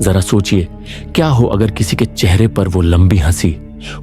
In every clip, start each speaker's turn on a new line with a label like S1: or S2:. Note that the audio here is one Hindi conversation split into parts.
S1: जरा सोचिए, क्या हो अगर किसी के चेहरे पर वो लंबी हंसी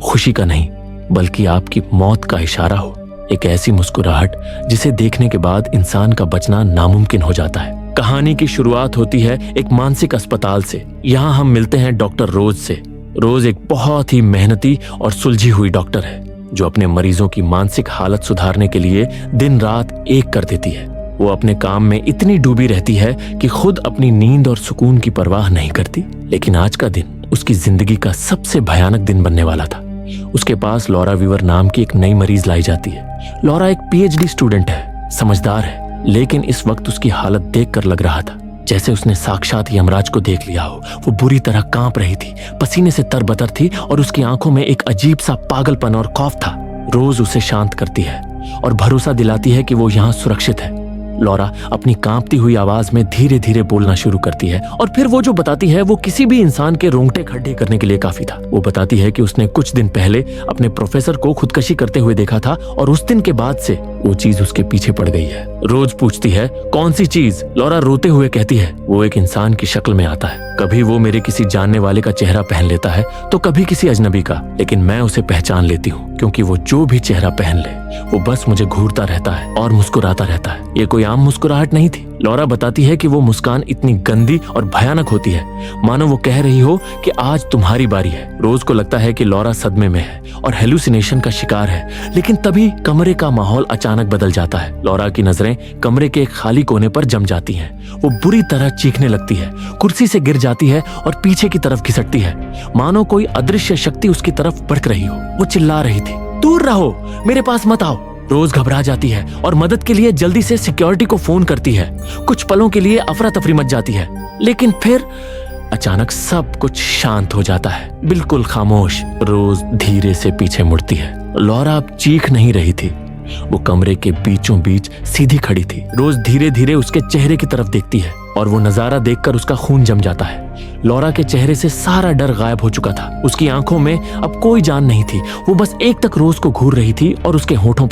S1: खुशी का नहीं बल्कि आपकी मौत का इशारा हो। एक ऐसी मुस्कुराहट जिसे देखने के बाद इंसान का बचना नामुमकिन हो जाता है। कहानी की शुरुआत होती है एक मानसिक अस्पताल से। यहाँ हम मिलते हैं डॉक्टर रोज से। रोज एक बहुत ही मेहनती और सुलझी हुई डॉक्टर है जो अपने मरीजों की मानसिक हालत सुधारने के लिए दिन रात एक कर देती है। वो अपने काम में इतनी डूबी रहती है कि खुद अपनी नींद और सुकून की परवाह नहीं करती। लेकिन आज का दिन उसकी जिंदगी का सबसे भयानक दिन बनने वाला था। उसके पास लॉरा वीवर नाम की एक नई मरीज लाई जाती है। लॉरा एक पीएचडी स्टूडेंट है, समझदार है, लेकिन इस वक्त उसकी हालत देखकर लग रहा था जैसे उसने साक्षात यमराज को देख लिया हो। वो बुरी तरह कांप रही थी, पसीने से तरबतर थी और उसकी आंखों में एक अजीब सा पागलपन और खौफ था। रोज उसे शांत करती है और भरोसा दिलाती है कि वो यहाँ सुरक्षित है। लॉरा अपनी कांपती हुई आवाज में धीरे धीरे बोलना शुरू करती है और फिर वो जो बताती है वो किसी भी इंसान के रोंगटे खड़े करने के लिए काफी था। वो बताती है कि उसने कुछ दिन पहले अपने प्रोफेसर को खुदकशी करते हुए देखा था और उस दिन के बाद से वो चीज उसके पीछे पड़ गई है। रोज पूछती है, कौन सी चीज? लॉरा रोते हुए कहती है, वो एक इंसान की शक्ल में आता है। कभी वो मेरे किसी जानने वाले का चेहरा पहन लेता है तो कभी किसी अजनबी का, लेकिन मैं उसे पहचान लेती हूँ क्योंकि वो जो भी चेहरा पहन ले वो बस मुझे घूरता रहता है और मुस्कुराता रहता है। ये कोई आम मुस्कुराहट नहीं थी। लॉरा बताती है कि वो मुस्कान इतनी गंदी और भयानक होती है मानो वो कह रही हो कि आज तुम्हारी बारी है। रोज को लगता है कि लॉरा सदमे में है और हेलुसिनेशन का शिकार है, लेकिन तभी कमरे का माहौल अचानक बदल जाता है। लॉरा की नजरें कमरे के एक खाली कोने पर जम जाती हैं। वो बुरी तरह चीखने लगती है, कुर्सी से गिर जाती है और पीछे की तरफ घिसटती है मानो कोई अदृश्य शक्ति उसकी तरफ भड़क रही हो। वो चिल्ला रही थी, दूर रहो, मेरे पास मत आओ। रोज घबरा जाती है और मदद के लिए जल्दी से सिक्योरिटी को फोन करती है। कुछ पलों के लिए अफरा तफरी मच जाती है, लेकिन फिर अचानक सब कुछ शांत हो जाता है, बिल्कुल खामोश। रोज धीरे से पीछे मुड़ती है। लॉरा अब चीख नहीं रही थी, वो कमरे के बीचों बीच सीधी खड़ी थी। रोज धीरे धीरे उसके चेहरे की तरफ देखती है और वो नजारा देखकर उसका खून जम जाता है। लॉरा के चेहरे से सारा डर गायब हो चुका था। उसकी आंखों में अब कोई जान नहीं थी। वो बस एक टक रोज को घूर रही थी और उसके होठों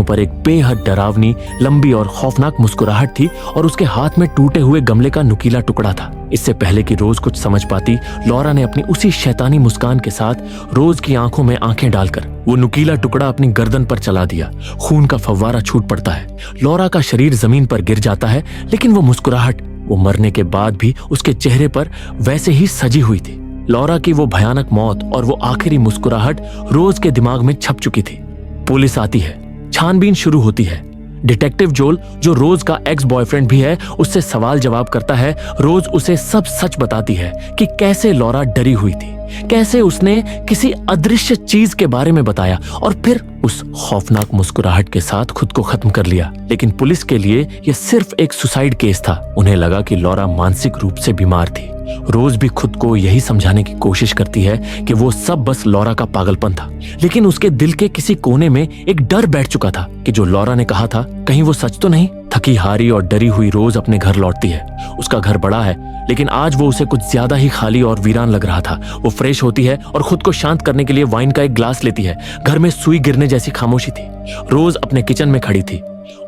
S1: पर एक बेहद डरावनी, लंबी और खौफनाक मुस्कुराहट थी और उसके हाथ में टूटे हुए गमले का नुकीला टुकड़ा था। इससे पहले कि रोज कुछ समझ पाती, लॉरा ने अपनी उसी शैतानी मुस्कान के साथ रोज की आंखों में आंखें डालकर वो नुकीला टुकड़ा अपनी गर्दन पर चला दिया। खून का फव्वारा छूट पड़ता है। लॉरा का शरीर जमीन पर गिर जाता है, लेकिन वो मुस्कुराहट वो मरने के बाद भी उसके चेहरे पर वैसे ही सजी हुई थी। लॉरा की वो भयानक मौत और वो आखिरी मुस्कुराहट रोज के दिमाग में छप चुकी थी। पुलिस आती है, छानबीन शुरू होती है। डिटेक्टिव जोल, जो रोज का एक्स बॉयफ्रेंड भी है, उससे सवाल जवाब करता है। रोज उसे सब सच बताती है कि कैसे लॉरा डरी हुई थी, कैसे उसने किसी अदृश्य चीज के बारे में बताया और फिर उस खौफनाक मुस्कुराहट के साथ खुद को खत्म कर लिया। लेकिन पुलिस के लिए यह सिर्फ एक सुसाइड केस था। उन्हें लगा कि लॉरा मानसिक रूप से बीमार थी। रोज भी खुद को यही समझाने की कोशिश करती है कि वो सब बस लॉरा का पागलपन था, लेकिन उसके दिल के किसी कोने में एक डर बैठ चुका था कि जो लॉरा ने कहा था कहीं वो सच तो नहीं। थकी हारी और डरी हुई रोज अपने घर लौटती है। उसका घर बड़ा है, लेकिन आज वो उसे कुछ ज्यादा ही खाली और वीरान लग रहा था। वो फ्रेश होती है और खुद को शांत करने के लिए वाइन का एक ग्लास लेती है। घर में सुई गिरने जैसी खामोशी थी। रोज अपने किचन में खड़ी थी।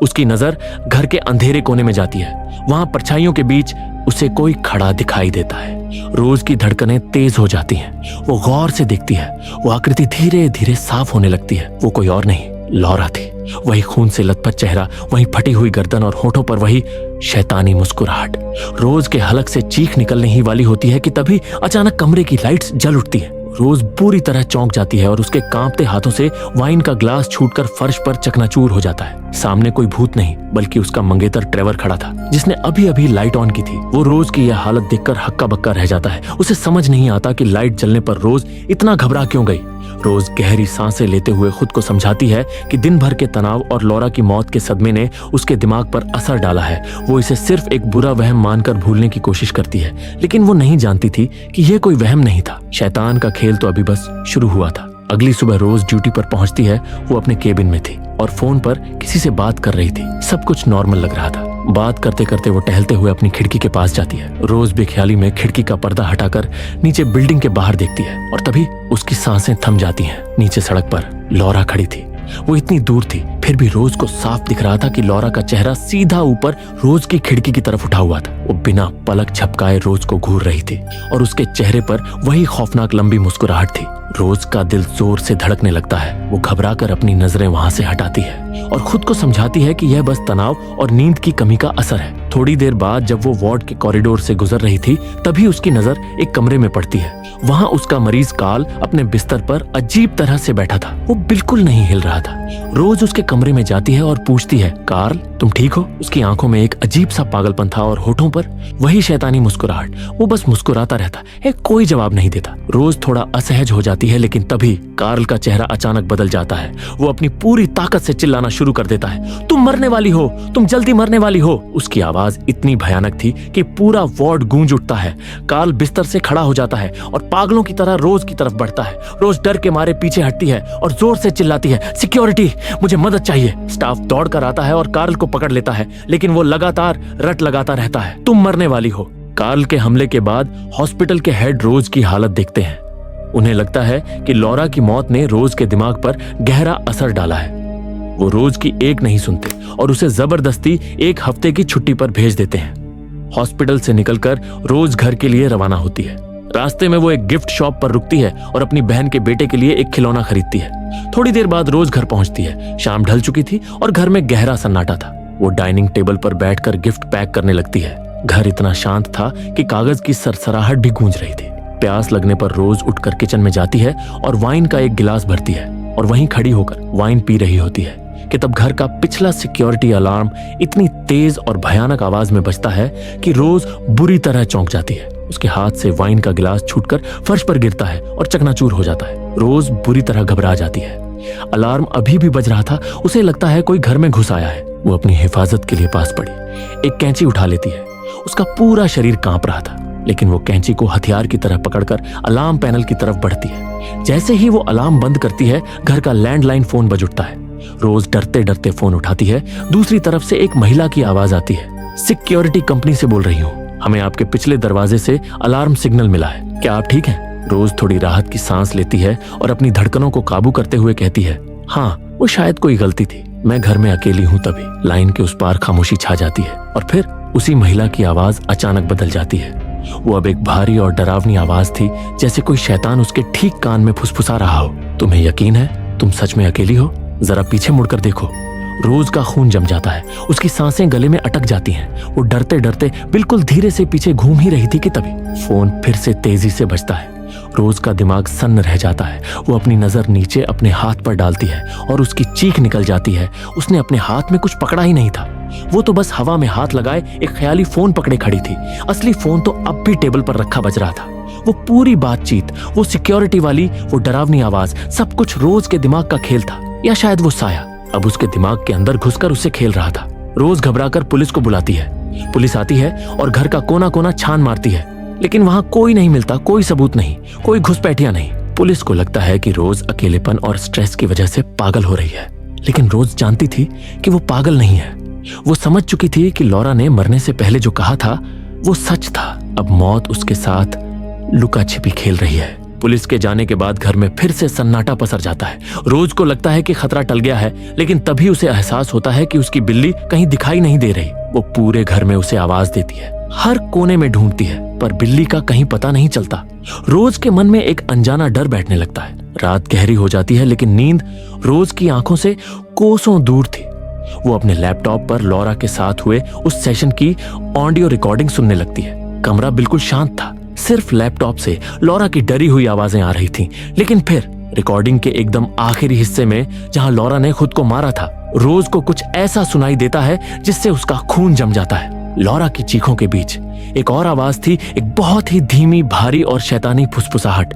S1: उसकी नजर घर के अंधेरे कोने में जाती है। वहां परछाइयों के बीच उसे कोई खड़ा दिखाई देता है। रोज की धड़कनें तेज हो जाती हैं। वो गौर से देखती है। वो आकृति धीरे धीरे साफ होने लगती है। वो कोई और नहीं, लॉरा थी। वही खून से लथपथ चेहरा, वही फटी हुई गर्दन और होठों पर वही शैतानी मुस्कुराहट। रोज के हलक से चीख निकलने ही वाली होती है कि तभी अचानक कमरे की लाइट्स जल उठती है। रोज पूरी तरह चौंक जाती है और उसके कांपते हाथों से वाइन का ग्लास छूटकर फर्श पर चकनाचूर हो जाता है। सामने कोई भूत नहीं बल्कि उसका मंगेतर ट्रेवर खड़ा था, जिसने अभी अभी लाइट ऑन की थी। वो रोज की यह हालत देखकर हक्का बक्का रह जाता है। उसे समझ नहीं आता कि लाइट जलने पर रोज इतना घबरा क्यों गई। रोज गहरी सांसें लेते हुए खुद को समझाती है कि दिन भर के तनाव और लॉरा की मौत के सदमे ने उसके दिमाग पर असर डाला है। वो इसे सिर्फ एक बुरा वहम मानकर भूलने की कोशिश करती है, लेकिन वो नहीं जानती थी कि यह कोई वहम नहीं था। शैतान का खेल तो अभी बस शुरू हुआ था। अगली सुबह रोज ड्यूटी पर पहुंचती है। वो अपने केबिन में थी और फोन पर किसी से बात कर रही थी। सब कुछ नॉर्मल लग रहा था। बात करते करते वो टहलते हुए अपनी खिड़की के पास जाती है। रोज बेख्याली में खिड़की का पर्दा हटाकर नीचे बिल्डिंग के बाहर देखती है और तभी उसकी सांसें थम जाती हैं। नीचे सड़क पर लॉरा खड़ी थी। वो इतनी दूर थी, फिर भी रोज को साफ दिख रहा था कि लॉरा का चेहरा सीधा ऊपर रोज की खिड़की की तरफ उठा हुआ था। वो बिना पलक झपकाए रोज को घूर रही थी और उसके चेहरे पर वही खौफनाक लंबी मुस्कुराहट थी। रोज का दिल जोर से धड़कने लगता है। वो घबराकर अपनी नजरें वहां से हटाती है और खुद को समझाती है कि यह बस तनाव और नींद की कमी का असर है। थोड़ी देर बाद जब वो वार्ड के कॉरिडोर से गुजर रही थी तभी उसकी नजर एक कमरे में पड़ती है। वहां उसका मरीज कार्ल अपने बिस्तर पर अजीब तरह से बैठा था। वो बिल्कुल नहीं हिल रहा था। रोज उसके कमरे में जाती है और पूछती है, कार्ल तुम ठीक हो? उसकी आंखों में एक अजीब सा पागलपन था और होठों पर वही शैतानी मुस्कुराहट। वो बस मुस्कुराता रहता है, कोई जवाब नहीं देता। रोज थोड़ा असहज हो जाती है, लेकिन तभी कार्ल का चेहरा अचानक बदल जाता है। वो अपनी पूरी ताकत से चिल्लाना शुरू कर देता है, तुम मरने वाली हो, तुम जल्दी मरने वाली हो। उसकी आवाज इतनी भयानक थी कि पूरा वार्ड गूंज उठता है। कार्ल बिस्तर से खड़ा हो जाता है और पागलों की तरह रोज की तरफ बढ़ता है। रोज डर के मारे पीछे हटती है और जोर से चिल्लाती है, सिक्योरिटी, मुझे मदद चाहिए। स्टाफ दौड़ कर आता है और कार्ल को पकड़ लेता है, लेकिन वो लगातार रट लगाता रहता है, तुम मरने वाली हो। कार्ल के हमले के बाद हॉस्पिटल के हेड रोज की हालत देखते हैं। उन्हें लगता है कि लॉरा की मौत ने रोज के दिमाग पर गहरा असर डाला है। वो रोज की एक नहीं सुनते और उसे जबरदस्ती एक हफ्ते की छुट्टी पर भेज देते हैं। हॉस्पिटल से निकलकर रोज घर के लिए रवाना होती है। रास्ते में वो एक गिफ्ट शॉप पर रुकती है और अपनी बहन के बेटे के लिए एक खिलौना खरीदती है। थोड़ी देर बाद रोज घर पहुंचती है। शाम ढल चुकी थी और घर में गहरा सन्नाटा था। वो डाइनिंग टेबल पर बैठकर गिफ्ट पैक करने लगती है। घर इतना शांत था कि कागज की सरसराहट भी गूंज रही थी। प्यास लगने पर रोज उठकर किचन में जाती है और वाइन का एक गिलास भरती है और वहीं खड़ी होकर वाइन पी रही होती है कि तब घर का पिछला सिक्योरिटी अलार्म इतनी तेज और भयानक आवाज में बजता है कि रोज बुरी तरह चौंक जाती है। उसके हाथ से वाइन का गिलास छूटकर फर्श पर गिरता है और चकनाचूर हो जाता है। रोज बुरी तरह घबरा जाती है। अलार्म अभी भी बज रहा था। उसे लगता है कोई घर में घुस आया है। वो अपनी हिफाजत के लिए पास पड़ी, एक कैंची उठा लेती है। उसका पूरा शरीर कांप रहा था, लेकिन वो कैंची को हथियार की तरह पकड़कर अलार्म पैनल की तरफ बढ़ती है। जैसे ही वो अलार्म बंद करती है, घर का लैंडलाइन फोन बज उठता है। रोज डरते डरते फोन उठाती है। दूसरी तरफ से एक महिला की आवाज आती है, सिक्योरिटी कंपनी से बोल रही हूँ, हमें आपके पिछले दरवाजे से अलार्म सिग्नल मिला है, क्या आप ठीक हैं? रोज थोड़ी राहत की सांस लेती है और अपनी धड़कनों को काबू करते हुए कहती है, हाँ, वो शायद कोई गलती थी, मैं घर में अकेली हूँ। तभी लाइन के उस पार खामोशी छा जाती है और फिर उसी महिला की आवाज अचानक बदल जाती है। वो अब एक भारी और डरावनी आवाज थी, जैसे कोई शैतान उसके ठीक कान में फुसफुसा रहा हो, तुम्हें यकीन है तुम सच में अकेली हो? जरा पीछे मुड़कर देखो। रोज का खून जम जाता है। उसकी सांसें गले में अटक जाती हैं। वो डरते डरते बिल्कुल धीरे से पीछे घूम ही रही थी कि तभी फोन फिर से तेजी से बजता है। रोज का दिमाग सन्न रह जाता है। वो अपनी नजर नीचे अपने हाथ पर डालती है और उसकी चीख निकल जाती है। उसने अपने हाथ में कुछ पकड़ा ही नहीं था। वो तो बस हवा में हाथ लगाए एक ख्याली फोन पकड़े खड़ी थी। असली फोन तो अब भी टेबल पर रखा बज रहा था। वो पूरी बातचीत, वो सिक्योरिटी वाली, वो डरावनी आवाज, सब कुछ रोज के दिमाग का खेल था, या शायद वो साया अब उसके दिमाग के अंदर घुसकर उससे खेल रहा था। रोज घबराकर पुलिस को बुलाती है। पुलिस आती है और घर का कोना कोना छान मारती है, लेकिन वहां कोई नहीं मिलता, कोई सबूत नहीं, कोई घुसपैठिया नहीं। पुलिस को लगता है कि रोज अकेलेपन और स्ट्रेस की वजह से पागल हो रही है, लेकिन रोज जानती थी कि वो पागल नहीं है। वो समझ चुकी थी कि लॉरा ने मरने से पहले जो कहा था वो सच था। अब मौत उसके साथ लुका छिपी खेल रही है। पुलिस के जाने के बाद घर में फिर से सन्नाटा पसर जाता है। रोज को लगता है कि खतरा टल गया है, लेकिन तभी उसे एहसास होता है कि उसकी बिल्ली कहीं दिखाई नहीं दे रही। वो पूरे घर में उसे आवाज देती है, हर कोने में ढूंढती है, पर बिल्ली का कहीं पता नहीं चलता। रोज के मन में एक अनजाना डर बैठने लगता है। रात गहरी हो जाती है, लेकिन नींद रोज की आंखों से कोसों दूर थी। वो अपने लैपटॉप पर लॉरा के साथ हुए उस सेशन की ऑडियो रिकॉर्डिंग सुनने लगती है। कमरा बिल्कुल शांत था। सिर्फ लैपटॉप से लॉरा की डरी हुई आवाजें आ रही थीं। लेकिन फिर रिकॉर्डिंग के एकदम आखिरी हिस्से में, जहां लॉरा ने खुद को मारा था, रोज को कुछ ऐसा सुनाई देता है जिससे उसका खून जम जाता है। लॉरा की चीखों के बीच एक और आवाज थी, एक बहुत ही धीमी, भारी और शैतानी फुसफुसाहट।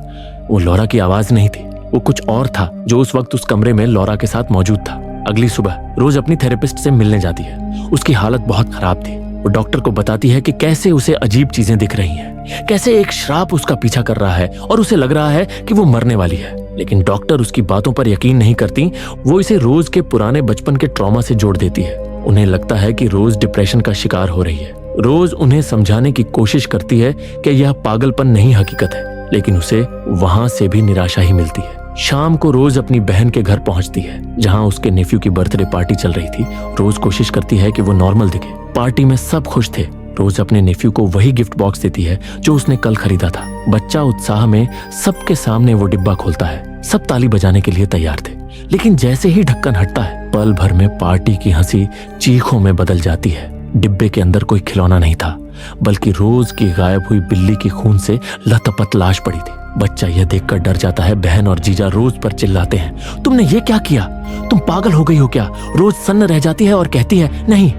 S1: वो लॉरा की आवाज नहीं थी, वो कुछ और था जो उस वक्त उस कमरे में लॉरा के साथ मौजूद था। अगली सुबह रोज अपनी थेरेपिस्ट से मिलने जाती है। उसकी हालत बहुत खराब थी। वो डॉक्टर को बताती है कि कैसे उसे अजीब चीजें दिख रही हैं, कैसे एक श्राप उसका पीछा कर रहा है और उसे लग रहा है कि वो मरने वाली है। लेकिन डॉक्टर उसकी बातों पर यकीन नहीं करती। वो इसे रोज के पुराने बचपन के ट्रॉमा से जोड़ देती है। उन्हें लगता है कि रोज डिप्रेशन का शिकार हो रही है। रोज उन्हें समझाने की कोशिश करती है कि यह पागलपन नहीं हकीकत है, लेकिन उसे वहां से भी निराशा ही मिलती है। शाम को रोज अपनी बहन के घर पहुंचती है जहां उसके नेफ्यू की बर्थडे पार्टी चल रही थी। रोज कोशिश करती है कि वो नॉर्मल दिखे। पार्टी में सब खुश थे। रोज अपने नेफ्यू को वही गिफ्ट बॉक्स देती है जो उसने कल खरीदा था। बच्चा उत्साह में सबके सामने वो डिब्बा खोलता है। सब ताली बजाने के लिए तैयार थे, लेकिन जैसे ही ढक्कन हटता है, पल भर में पार्टी की हंसी चीखों में बदल जाती है। डिब्बे के अंदर कोई खिलौना नहीं था, बल्कि रोज की गायब हुई बिल्ली की खून से लथपथ लाश पड़ी थी। बच्चा यह देखकर डर जाता है। बहन और जीजा रोज पर चिल्लाते हैं, तुमने ये क्या किया? तुम पागल हो गई हो क्या? रोज सन्न रह जाती है और कहती है, नहीं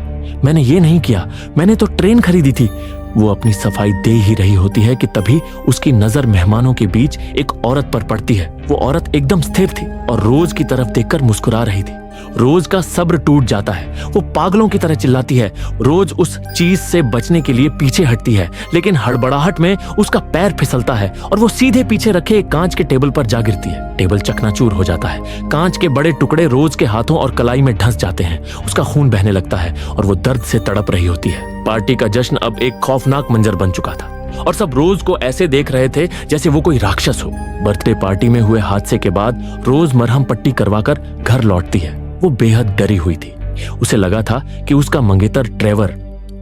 S1: मैंने ये नहीं किया, मैंने तो ट्रेन खरीदी थी। वो अपनी सफाई दे ही रही होती है कि तभी उसकी नजर मेहमानों के बीच एक औरत पर पड़ती है। वो औरत एकदम स्थिर थी और रोज की तरफ देखकर मुस्कुरा रही थी। रोज का सब्र टूट जाता है। वो पागलों की तरह चिल्लाती है। रोज उस चीज से बचने के लिए पीछे हटती है, लेकिन हड़बड़ाहट में उसका पैर फिसलता है और वो सीधे पीछे रखे एक कांच के टेबल पर जा गिरती है। टेबल चकनाचूर हो जाता है। कांच के बड़े टुकड़े रोज के हाथों और कलाई में धंस जाते हैं। उसका खून बहने लगता है और वो दर्द से तड़प रही होती है। पार्टी का जश्न अब एक खौफनाक मंजर बन चुका था और सब रोज को ऐसे देख रहे थे जैसे वो कोई राक्षस हो। बर्थडे पार्टी में हुए हादसे के बाद रोज मरहम पट्टी करवाकर घर लौटती है। वो बेहद डरी हुई थी। उसे लगा था कि उसका मंगेतर ट्रेवर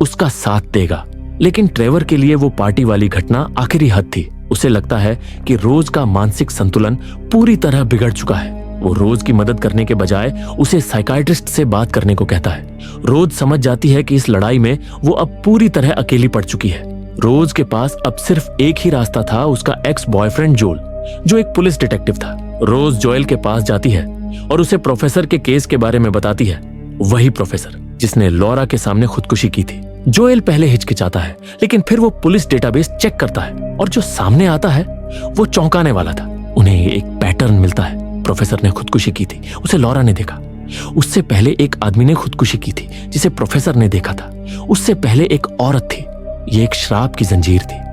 S1: उसका साथ देगा, लेकिन ट्रेवर के लिए वो पार्टी वाली घटना आखिरी हद थी। उसे लगता है कि रोज का मानसिक संतुलन पूरी तरह बिगड़ चुका है। वो रोज की मदद करने के बजाय उसे साइकाइट्रिस्ट से बात करने को कहता है। रोज समझ जाती है कि इस लड़ाई में वो अब पूरी तरह अकेली पड़ चुकी है। रोज के पास अब सिर्फ एक ही रास्ता था, उसका एक्स बॉयफ्रेंड जोल, जो एक पुलिस डिटेक्टिव था। रोज जोएल के पास जाती है और उसे प्रोफेसर के केस के बारे में बताती है। वही प्रोफेसर जिसने लॉरा के सामने खुदकुशी की थी। जोएल पहले हिचकिचाता है, लेकिन फिर वो पुलिस डेटाबेस चेक करता है और जो सामने आता है वो चौंकाने वाला था। उन्हें एक पैटर्न मिलता है। प्रोफेसर ने खुदकुशी की थी, उसे लॉरा ने देखा। उससे पहले एक आदमी ने खुदकुशी की थी जिसे प्रोफेसर ने देखा था। उससे पहले एक औरत थी। ये एक श्राप की जंजीर थी।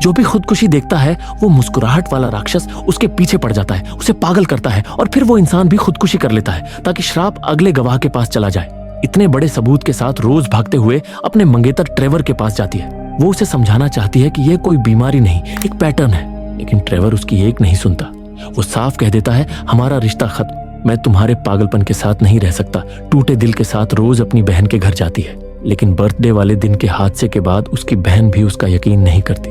S1: जो भी खुदकुशी देखता है, वो मुस्कुराहट वाला राक्षस उसके पीछे पड़ जाता है, उसे पागल करता है और फिर वो इंसान भी खुदकुशी कर लेता है ताकि श्राप अगले गवाह के पास चला जाए। इतने बड़े सबूत के साथ रोज भागते हुए अपने मंगेतर ट्रेवर के पास जाती है। वो उसे समझाना चाहती है कि यह कोई बीमारी नहीं, एक पैटर्न है, लेकिन ट्रेवर उसकी एक नहीं सुनता। वो साफ कह देता है, हमारा रिश्ता खत्म, मैं तुम्हारे पागलपन के साथ नहीं रह सकता। टूटे दिल के साथ रोज अपनी बहन के घर जाती है, लेकिन बर्थडे वाले दिन के हादसे के बाद उसकी बहन भी उसका यकीन नहीं करती।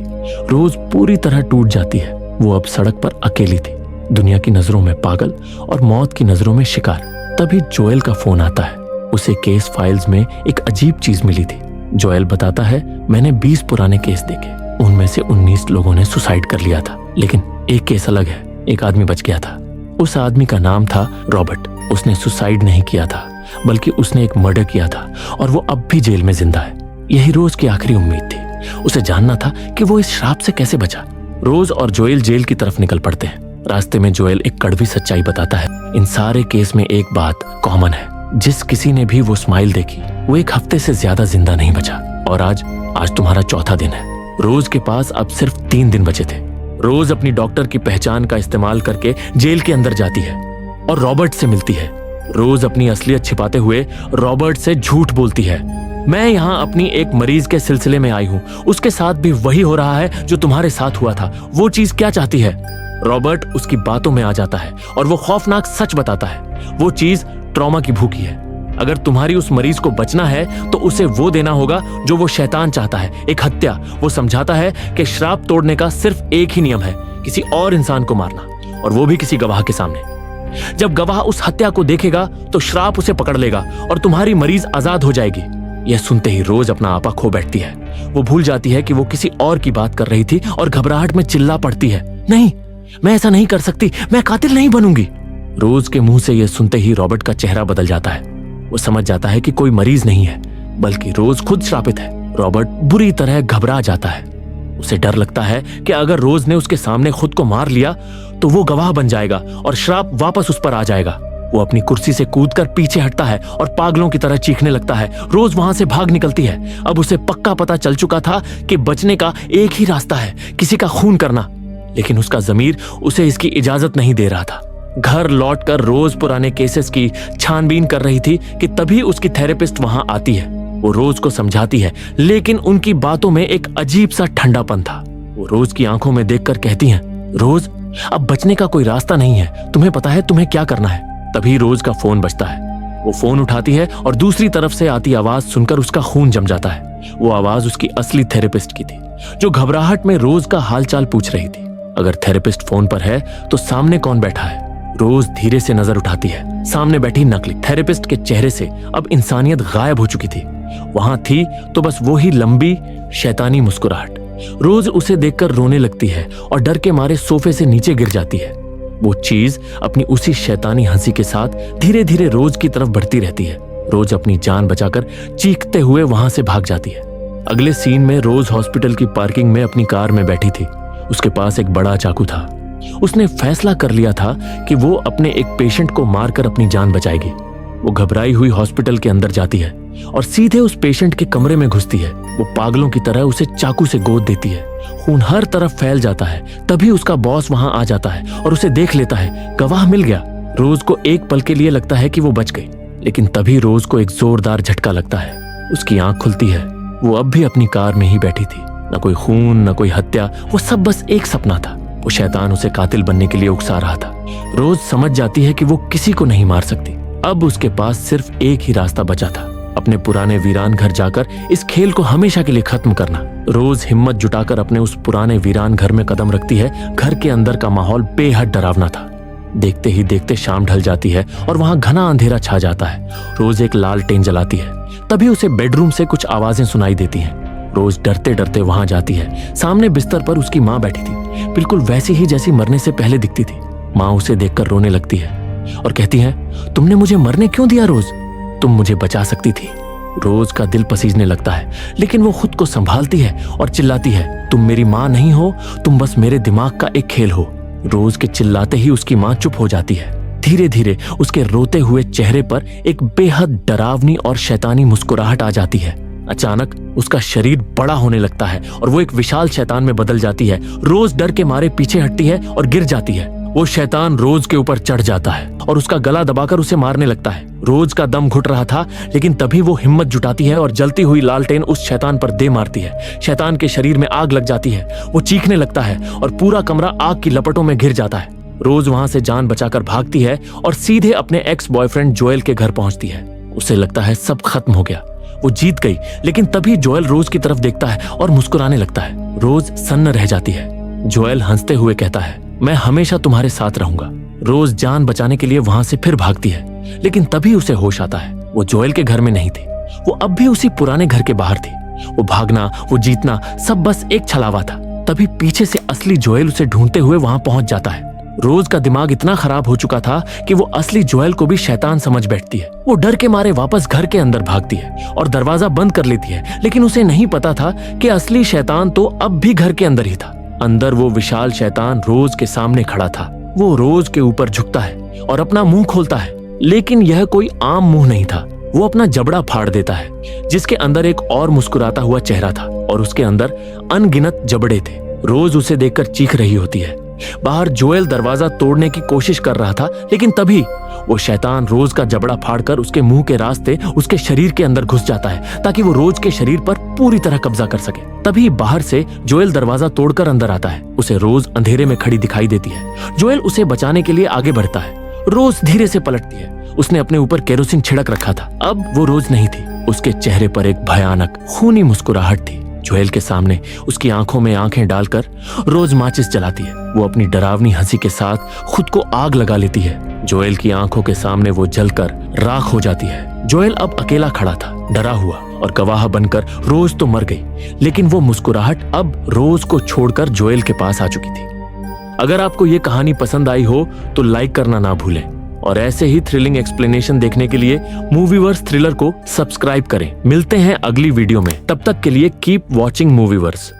S1: रोज पूरी तरह टूट जाती है। वो अब सड़क पर अकेली थी, दुनिया की नजरों में पागल और मौत की नजरों में शिकार। तभी जोएल का फोन आता है। उसे केस फाइल्स में एक अजीब चीज मिली थी। जोएल बताता है, मैंने 20 पुराने केस देखे, उनमें से 19 लोगों ने सुसाइड कर लिया था, लेकिन एक केस अलग है। एक आदमी बच गया था। उस आदमी का नाम था रॉबर्ट। उसने सुसाइड नहीं किया था, बल्कि उसने एक मर्डर किया था और वो अब भी जेल में जिंदा है। यही रोज की आखिरी उम्मीद थी। उसे जानना था कि वो इस श्राप से कैसे बचा। रोज और जोएल जेल की तरफ निकल पड़ते हैं। रास्ते में जोएल एक कड़वी सच्चाई बताता है। इन सारे केस में एक बात कॉमन है, जिस किसी ने भी वो स्माइल देखी वो एक हफ्ते से ज्यादा जिंदा नहीं बचा। और आज तुम्हारा चौथा दिन है। रोज के पास अब सिर्फ 3 दिन बचे थे। रोज अपनी डॉक्टर की पहचान का इस्तेमाल करके जेल के अंदर जाती है और रॉबर्ट से मिलती है। रोज अपनी असलियत छिपाते हुए रॉबर्ट से झूठ बोलती है। मैं यहाँ अपनी एक मरीज के सिलसिले में आई हूँ, उसके साथ भी वही हो रहा है जो तुम्हारे साथ हुआ था। वो चीज क्या चाहती है? रॉबर्ट उसकी बातों में आ जाता है और वो खौफनाक सच बताता है। वो चीज ट्रॉमा की भूखी है। अगर तुम्हारी उस मरीज को बचना है तो उसे वो देना होगा जो वो शैतान चाहता है, एक हत्या। वो समझाता है कि श्राप तोड़ने का सिर्फ एक ही नियम है, किसी और इंसान को मारना, और वो भी किसी गवाह के सामने। जब गवाह उस हत्या को देखेगा तो श्राप उसे पकड़ लेगा और तुम्हारी मरीज आजाद हो जाएगी। यह सुनते ही रोज अपना आपा खो बैठती है। वो भूल जाती है कि वो किसी और की बात कर रही थी और घबराहट में चिल्ला पड़ती है, नहीं, मैं ऐसा नहीं कर सकती, मैं कातिल नहीं बनूंगी। रोज के मुंह से यह सुनते ही रॉबर्ट का चेहरा बदल जाता है। वो समझ जाता है कि कोई मरीज नहीं है, बल्कि रोज खुद श्रापित है। रॉबर्ट बुरी तरह घबरा जाता है। उसे डर लगता है कि अगर रोज ने उसके सामने खुद को मार लिया तो वो गवाह बन जाएगा और श्राप वापस उस पर आ जाएगा। वो अपनी कुर्सी से कूदकर पीछे हटता है और पागलों की तरह चीखने लगता है। रोज वहां से भाग निकलती है। अब उसे पक्का पता चल चुका था कि बचने का एक ही रास्ता है, किसी का खून करना, लेकिन उसका ज़मीर उसे इसकी इजाजत नहीं दे रहा था। घर लौटकर रोज पुराने केसेस की छानबीन कर रही थी कि तभी उसकी थेरेपिस्ट वहां आती है। वो रोज को समझाती है, लेकिन उनकी बातों में एक अजीब सा ठंडापन था। वो रोज की आंखों में देखकर कहती हैं, रोज अब बचने का कोई रास्ता नहीं है, तुम्हें पता है तुम्हें क्या करना है। तभी रोज का फोन बजता है। वो फोन उठाती है और दूसरी तरफ से आती आवाज सुनकर उसका खून जम जाता है। वो आवाज उसकी असली थेरेपिस्ट की थी, जो घबराहट में रोज का हालचाल पूछ रही थी। अगर थेरेपिस्ट फोन पर है तो सामने कौन बैठा है? रोज धीरे से नजर उठाती है। सामने बैठी नकली थेरेपिस्ट के चेहरे से अब इंसानियत गायब हो चुकी थी। वहां थी तो बस वो ही लंबी शैतानी मुस्कुराहट। रोज उसे देखकर रोने लगती है और डर के मारे सोफे से नीचे गिर जाती है। वो चीज अपनी उसी शैतानी हंसी के साथ धीरे धीरे रोज की तरफ बढ़ती रहती है। रोज अपनी जान बचाकर चीखते हुए वहां से भाग जाती है। अगले सीन में रोज हॉस्पिटल की पार्किंग में अपनी कार में बैठी थी। उसके पास एक बड़ा चाकू था। उसने फैसला कर लिया था कि वो अपने एक पेशेंट को मारकर अपनी जान बचाएगी। वो घबराई हुई हॉस्पिटल के अंदर जाती है और सीधे उस पेशेंट के कमरे में घुसती है। वो पागलों की तरह उसे चाकू से गोद देती है। खून हर तरफ फैल जाता है। तभी उसका बॉस वहां आ जाता है और उसे देख लेता है। गवाह मिल गया। रोज को एक पल के लिए लगता है कि वो बच गई, लेकिन तभी रोज को एक जोरदार झटका लगता है। उसकी आंख खुलती है। वो अब भी अपनी कार में ही बैठी थी। न कोई खून, न कोई हत्या, वो सब बस एक सपना था। वो शैतान उसे कातिल बनने के लिए उकसा रहा था। रोज समझ जाती है कि वो किसी को नहीं मार सकती। अब उसके पास सिर्फ एक ही रास्ता बचा था, अपने पुराने वीरान घर जाकर इस खेल को हमेशा के लिए खत्म करना। रोज हिम्मत जुटाकर अपने उस पुराने वीरान घर में कदम रखती है। घर के अंदर का माहौल बेहद डरावना था। देखते ही देखते शाम ढल जाती है और वहां घना अंधेरा छा जाता है। रोज एक लालटेन जलाती है। तभी उसे बेडरूम से कुछ आवाजें सुनाई देती हैं। रोज डरते डरते वहां जाती है। सामने बिस्तर पर उसकी माँ बैठी थी, बिल्कुल वैसी ही जैसी मरने से पहले दिखती थी। माँ उसे देखकर रोने लगती है और कहती है, तुमने मुझे मरने क्यों दिया रोज? तुम मुझे बचा सकती थी। रोज का दिल पसीजने लगता है, लेकिन वो खुद को संभालती है और चिल्लाती है, तुम मेरी माँ नहीं हो, तुम बस मेरे दिमाग का एक खेल हो। रोज के चिल्लाते ही उसकी माँ चुप हो जाती है। धीरे धीरे उसके रोते हुए चेहरे पर एक बेहद डरावनी और शैतानी मुस्कुराहट आ जाती है। अचानक उसका शरीर बड़ा होने लगता है और वो एक विशाल शैतान में बदल जाती है। रोज डर के मारे पीछे हटती है और गिर जाती है। वो शैतान रोज के ऊपर चढ़ जाता है और उसका गला दबाकर उसे मारने लगता है। रोज का दम घुट रहा था, लेकिन तभी वो हिम्मत जुटाती है और जलती हुई लालटेन उस शैतान पर दे मारती है। शैतान के शरीर में आग लग जाती है। वो चीखने लगता है और पूरा कमरा आग की लपटों में घिर जाता है। रोज वहां से जान बचाकर भागती है और सीधे अपने एक्स बॉयफ्रेंड जोएल के घर पहुंचती है। उसे लगता है सब खत्म हो गया, वो जीत गई। लेकिन तभी जोएल रोज की तरफ देखता है और मुस्कुराने लगता है। रोज सन्न रह जाती है। जोएल हंसते हुए कहता है, मैं हमेशा तुम्हारे साथ रहूंगा। रोज जान बचाने के लिए वहां से फिर भागती है, लेकिन तभी उसे होश आता है। वो जोएल के घर में नहीं थी, वो अब भी उसी पुराने घर के बाहर थी। वो भागना, वो जीतना, सब बस एक छलावा था। तभी पीछे से असली जोएल उसे ढूंढते हुए वहां पहुंच जाता है। रोज का दिमाग इतना खराब हो चुका था कि वो असली जोएल को भी शैतान समझ बैठती है। वो डर के मारे वापस घर के अंदर भागती है और दरवाजा बंद कर लेती है, लेकिन उसे नहीं पता था कि असली शैतान तो अब भी घर के अंदर ही था। अंदर वो विशाल शैतान रोज के सामने खड़ा था। वो रोज के ऊपर झुकता है और अपना मुंह खोलता है, लेकिन यह कोई आम मुंह नहीं था। वो अपना जबड़ा फाड़ देता है, जिसके अंदर एक और मुस्कुराता हुआ चेहरा था और उसके अंदर अनगिनत जबड़े थे। रोज उसे देखकर चीख रही होती है। बाहर जोएल दरवाजा तोड़ने की कोशिश कर रहा था, लेकिन तभी वो शैतान रोज का जबड़ा फाड़कर उसके मुंह के रास्ते उसके शरीर के अंदर घुस जाता है, ताकि वो रोज के शरीर पर पूरी तरह कब्जा कर सके। तभी बाहर से जोएल दरवाजा तोड़कर अंदर आता है। उसे रोज अंधेरे में खड़ी दिखाई देती है। जोएल उसे बचाने के लिए आगे बढ़ता है। रोज धीरे से पलटती है। उसने अपने ऊपर केरोसिन छिड़क रखा था। अब वो रोज नहीं थी। उसके चेहरे पर एक भयानक खूनी मुस्कुराहट थी। जोएल के सामने उसकी आंखों में आंखें डालकर रोज माचिस जलाती है। वो अपनी डरावनी हंसी के साथ खुद को आग लगा लेती है। जोएल की आंखों के सामने वो जलकर राख हो जाती है। जोएल अब अकेला खड़ा था, डरा हुआ और गवाह बनकर। रोज तो मर गई, लेकिन वो मुस्कुराहट अब रोज को छोड़कर जोएल के पास आ चुकी थी। अगर आपको ये कहानी पसंद आई हो तो लाइक करना ना भूलें और ऐसे ही थ्रिलिंग एक्सप्लेनेशन देखने के लिए मूवीवर्स थ्रिलर को सब्सक्राइब करें। मिलते हैं अगली वीडियो में, तब तक के लिए कीप वॉचिंग मूवीवर्स।